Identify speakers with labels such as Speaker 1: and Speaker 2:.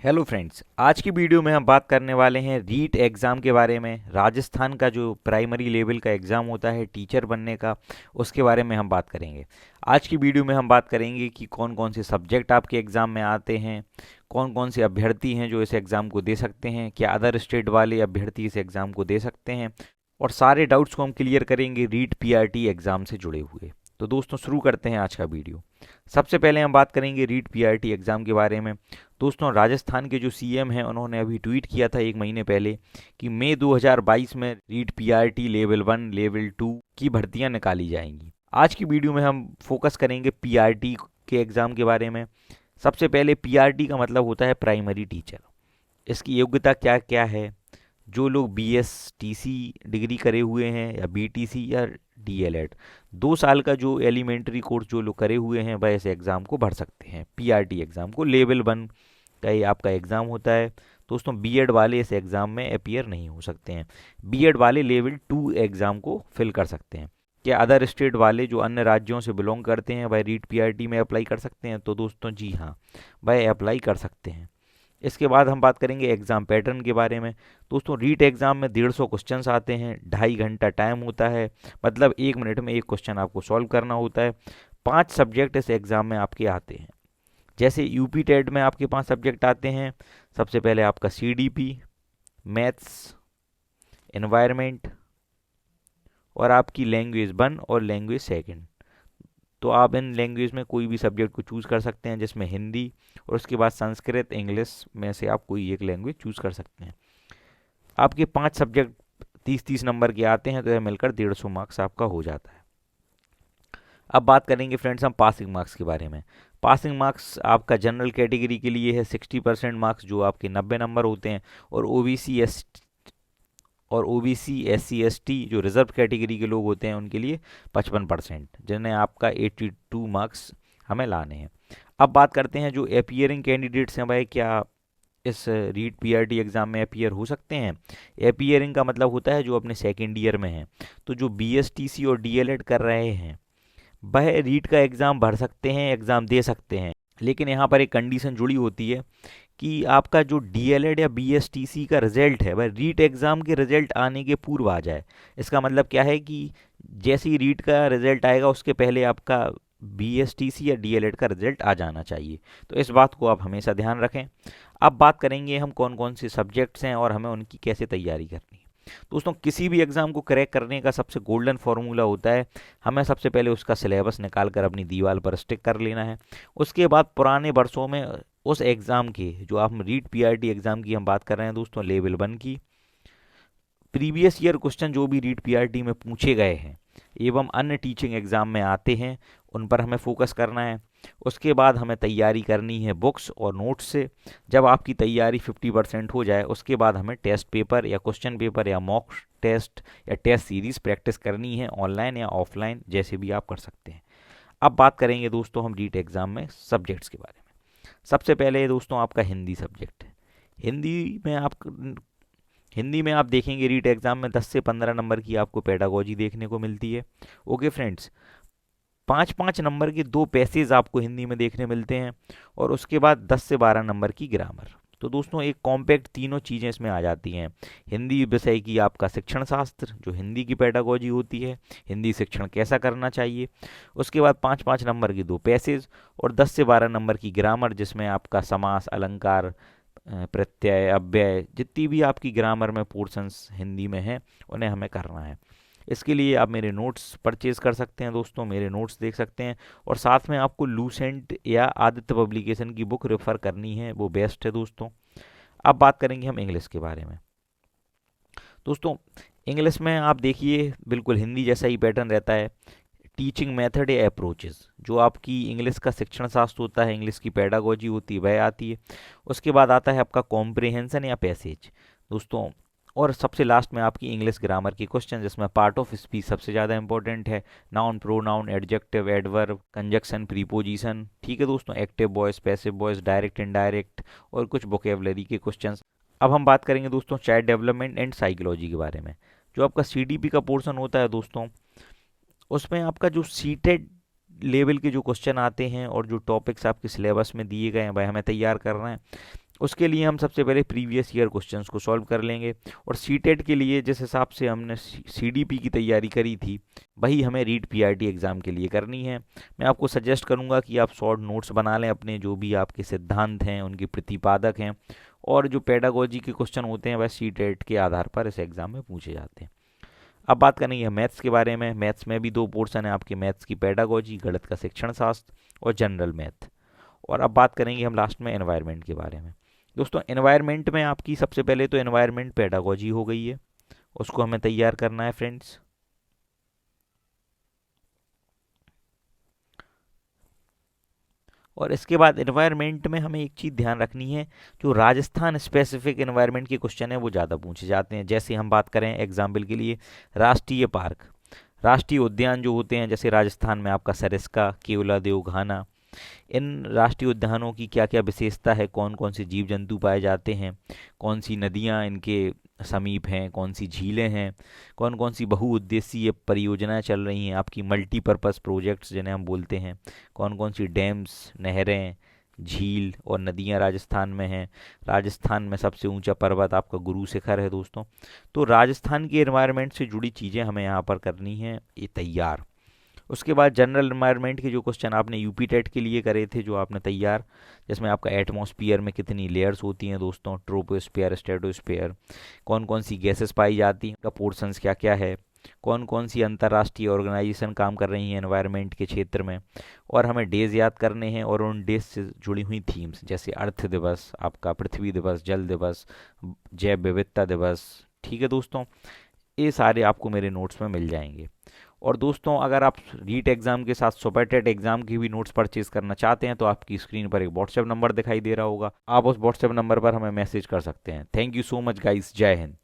Speaker 1: Hello friends, आज की video में हम बात करने वाले हैं रीट एग्ज़ाम के बारे में। राजस्थान का जो प्राइमरी लेवल का एग्ज़ाम होता है टीचर बनने का, उसके बारे में हम बात करेंगे। आज की वीडियो में हम बात करेंगे कि कौन कौन से सब्जेक्ट आपके एग्ज़ाम में आते हैं, कौन कौन से अभ्यर्थी हैं जो इस एग्ज़ाम को दे सकते हैं, क्या अदर स्टेट वाले अभ्यर्थी इस एग्ज़ाम को दे सकते हैं, और सारे डाउट्स को हम क्लियर करेंगे रीट पीआरटी एग्ज़ाम से जुड़े हुए। तो दोस्तों शुरू करते हैं आज का वीडियो। सबसे पहले हम बात करेंगे रीट पीआरटी एग्ज़ाम के बारे में। दोस्तों, राजस्थान के जो सीएम हैं उन्होंने अभी ट्वीट किया था एक महीने पहले कि मई 2022 में रीट पीआरटी लेवल 1 लेवल 2 की भर्तियां निकाली जाएंगी। आज की वीडियो में हम फोकस करेंगे पीआरटी के एग्ज़ाम के बारे में। सबसे पहले पीआरटी का मतलब होता है प्राइमरी टीचर। इसकी योग्यता क्या क्या है? जो लोग बीएसटीसी डिग्री करे हुए हैं या बीटीसी या डीएलएड 2 साल का जो एलिमेंट्री कोर्स जो लोग करे हुए हैं वह इस एग्ज़ाम को भर सकते हैं। पीआरटी एग्ज़ाम को लेवल 1 का ये आपका एग्ज़ाम होता है। दोस्तों, बीएड वाले इस एग्ज़ाम में अपीयर नहीं हो सकते हैं। बीएड वाले लेवल 2 एग्ज़ाम को फिल कर सकते हैं। क्या अदर स्टेट वाले जो अन्य राज्यों से बिलोंग करते हैं वह रीट पीआरटी में अप्लाई कर सकते हैं? तो दोस्तों जी हाँ, वह अप्लाई कर सकते हैं। इसके बाद हम बात करेंगे एग्ज़ाम पैटर्न के बारे में। दोस्तों, रीट एग्ज़ाम में 150 क्वेश्चंस आते हैं, 2.5 घंटा टाइम होता है, मतलब 1 मिनट में एक क्वेश्चन आपको सॉल्व करना होता है। 5 सब्जेक्ट इस एग्ज़ाम में आपके आते हैं। जैसे यूपी टेट में आपके 5 सब्जेक्ट आते हैं। सबसे पहले आपका सीडीपी, मैथ्स, एनवायरमेंट और आपकी लैंग्वेज 1 और लैंग्वेज 2। तो आप इन लैंग्वेज में कोई भी सब्जेक्ट को चूज़ कर सकते हैं, जिसमें हिंदी और उसके बाद संस्कृत, इंग्लिश में से आप कोई एक लैंग्वेज चूज़ कर सकते हैं। आपके 5 सब्जेक्ट 30-30 नंबर के आते हैं, तो यह मिलकर 150 मार्क्स आपका हो जाता है। अब बात करेंगे फ्रेंड्स हम पासिंग मार्क्स के बारे में। पासिंग मार्क्स आपका जनरल कैटेगरी के लिए है 60% मार्क्स, जो आपके 90 नंबर होते हैं, और ओबीसी एससी एसटी जो रिजर्व कैटेगरी के लोग होते हैं उनके लिए 55%, जिन्हें आपका 82 मार्क्स हमें लाने हैं। अब बात करते हैं जो एपियरिंग कैंडिडेट्स हैं, भाई क्या इस रीट पीआरटी एग्ज़ाम में अपीयर हो सकते हैं? अपीयरिंग का मतलब होता है जो अपने सेकेंड ईयर में हैं। तो जो बीएसटीसी और डीएलएड कर रहे हैं वह रीट का एग्ज़ाम भर सकते हैं, एग्ज़ाम दे सकते हैं। लेकिन यहाँ पर एक कंडीशन जुड़ी होती है कि आपका जो डीएलएड या बीएसटीसी का रिजल्ट है वह रीट एग्ज़ाम के रिजल्ट आने के पूर्व आ जाए। इसका मतलब क्या है कि जैसे ही रीट का रिजल्ट आएगा उसके पहले आपका बीएसटीसी या डीएलएड का रिजल्ट आ जाना चाहिए। तो इस बात को आप हमेशा ध्यान रखें। अब बात करेंगे हम कौन कौन से सब्जेक्ट्स हैं और हमें उनकी कैसे तैयारी करनी है। दोस्तों, किसी भी एग्ज़ाम को क्रैक करने का सबसे गोल्डन फॉर्मूला होता है, हमें सबसे पहले उसका सिलेबस निकाल कर अपनी दीवार पर स्टिक कर लेना है। उसके बाद पुराने वर्षों में उस एग्ज़ाम के जो आप रीट पीआरटी एग्ज़ाम की हम बात कर रहे हैं दोस्तों, लेवल 1 की प्रीवियस ईयर क्वेश्चन जो भी रीट पीआरटी में पूछे गए हैं एवं अन्य टीचिंग एग्ज़ाम में आते हैं उन पर हमें फोकस करना है। उसके बाद हमें तैयारी करनी है बुक्स और नोट्स से। जब आपकी तैयारी 50% हो जाए उसके बाद हमें टेस्ट पेपर या क्वेश्चन पेपर या मॉक टेस्ट या टेस्ट सीरीज़ प्रैक्टिस करनी है, ऑनलाइन या ऑफलाइन जैसे भी आप कर सकते हैं। अब बात करेंगे दोस्तों हम रीट एग्ज़ाम में सब्जेक्ट्स के बारे में। सबसे पहले दोस्तों आपका हिंदी सब्जेक्ट है। हिंदी में आप देखेंगे रीट एग्ज़ाम में 10 से 15 नंबर की आपको पेडागोजी देखने को मिलती है। ओके फ्रेंड्स, 5-5 नंबर के 2 पैसेज आपको हिंदी में देखने मिलते हैं, और उसके बाद 10 से 12 नंबर की ग्रामर। तो दोस्तों एक कॉम्पैक्ट तीनों चीज़ें इसमें आ जाती हैं। हिंदी विषय की आपका शिक्षण शास्त्र जो हिंदी की पेडागोजी होती है, हिंदी शिक्षण कैसा करना चाहिए। उसके बाद 5-5 नंबर के 2 पैसेज और 10 से 12 नंबर की ग्रामर, जिसमें आपका समास, अलंकार, प्रत्यय, अव्यय, जितनी भी आपकी ग्रामर में पोर्शंस हिंदी में हैं उन्हें हमें करना है। इसके लिए आप मेरे नोट्स परचेज़ कर सकते हैं दोस्तों, मेरे नोट्स देख सकते हैं, और साथ में आपको लूसेंट या आदित्य पब्लिकेशन की बुक रेफ़र करनी है, वो बेस्ट है दोस्तों। अब बात करेंगे हम इंग्लिश के बारे में। दोस्तों, इंग्लिश में आप देखिए बिल्कुल हिंदी जैसा ही पैटर्न रहता है। टीचिंग मेथड या अप्रोचेस, जो आपकी इंग्लिश का शिक्षण शास्त्र होता है, इंग्लिश की पेडागोजी होती है, वह आती है। उसके बाद आता है आपका कॉम्प्रिहेंशन या पैसेज दोस्तों, और सबसे लास्ट में आपकी इंग्लिश ग्रामर की क्वेश्चन, जिसमें पार्ट ऑफ स्पीच सबसे ज़्यादा इंपॉर्टेंट है। Noun, pronoun, adjective, adverb, conjunction, preposition, ठीक है दोस्तों, active voice, passive voice, direct, indirect, और कुछ वोकेबलरी के क्वेश्चंस। अब हम बात करेंगे दोस्तों चाइल्ड डेवलपमेंट एंड साइकोलॉजी के बारे में। जो आपका सीडीपी का पोर्शन होता है दोस्तों, उसमें आपका जो सीटेड लेवल के जो क्वेश्चन आते हैं और जो टॉपिक्स आपके सिलेबस में दिए गए हैं वह हमें तैयार करना है। उसके लिए हम सबसे पहले प्रीवियस ईयर क्वेश्चंस को सॉल्व कर लेंगे, और सीटेट के लिए जिस हिसाब से हमने सीडीपी की तैयारी करी थी वही हमें रीट पीआरटी एग्ज़ाम के लिए करनी है। मैं आपको सजेस्ट करूंगा कि आप शॉर्ट नोट्स बना लें, अपने जो भी आपके सिद्धांत हैं उनके प्रतिपादक हैं, और जो पेडागोजी के क्वेश्चन होते हैं वह सीटेट के आधार पर इस एग्ज़ाम में पूछे जाते हैं। अब बात करेंगे मैथ्स के बारे में। मैथ्स में भी दो पोर्शन है आपके, मैथ्स की पेडागोजी, गणित का शिक्षण शास्त्र, और जनरल मैथ। और अब बात करेंगे हम लास्ट में एनवायरनमेंट के बारे में। दोस्तों एनवायरनमेंट में आपकी सबसे पहले तो एनवायरनमेंट पेडागोजी हो गई है, उसको हमें तैयार करना है फ्रेंड्स। और इसके बाद एनवायरनमेंट में हमें एक चीज़ ध्यान रखनी है, जो राजस्थान स्पेसिफिक एनवायरनमेंट के क्वेश्चन है वो ज़्यादा पूछे जाते हैं। जैसे हम बात करें एग्जाम्पल के लिए राष्ट्रीय पार्क, राष्ट्रीय उद्यान जो होते हैं, जैसे राजस्थान में आपका सरिस्का, केवलादेव, घाना, इन राष्ट्रीय उद्यानों की क्या क्या विशेषता है, कौन कौन से जीव जंतु पाए जाते हैं, कौन सी नदियाँ इनके समीप हैं, कौन सी झीलें हैं, कौन कौन सी बहुउद्देशीय परियोजनाएं चल रही हैं, आपकी मल्टीपर्पज़ प्रोजेक्ट्स जिन्हें हम बोलते हैं, कौन कौन सी डैम्स, नहरें, झील और नदियाँ राजस्थान में हैं। राजस्थान में सबसे ऊंचा पर्वत आपका गुरु शिखर है दोस्तों। तो राजस्थान के एनवायरनमेंट से जुड़ी चीज़ें हमें यहाँ पर करनी है ये तैयार। उसके बाद जनरल एनवायरनमेंट के जो क्वेश्चन आपने यूपी टेट के लिए करे थे जो आपने तैयार, जिसमें आपका एटमॉस्फियर में कितनी लेयर्स होती हैं दोस्तों, ट्रोपोस्फियर, स्ट्रेटोस्फियर, कौन कौन सी गैसेस पाई जाती हैं, उनका पोर्शंस क्या क्या है, कौन कौन सी अंतर्राष्ट्रीय ऑर्गेनाइजेशन काम कर रही हैं एनवायरनमेंट के क्षेत्र में, और हमें डेज याद करने हैं और उन डेज से जुड़ी हुई थीम्स, जैसे अर्थ दिवस, आपका पृथ्वी दिवस, जल दिवस, जैव विविधता दिवस। ठीक है दोस्तों, ये सारे आपको मेरे नोट्स में मिल जाएंगे। और दोस्तों अगर आप रीट एग्ज़ाम के साथ सुपर टेट एग्ज़ाम की भी नोट्स परचेज करना चाहते हैं तो आपकी स्क्रीन पर एक व्हाट्सएप नंबर दिखाई दे रहा होगा, आप उस व्हाट्सएप नंबर पर हमें मैसेज कर सकते हैं। Thank you so much guys, जय हिंद।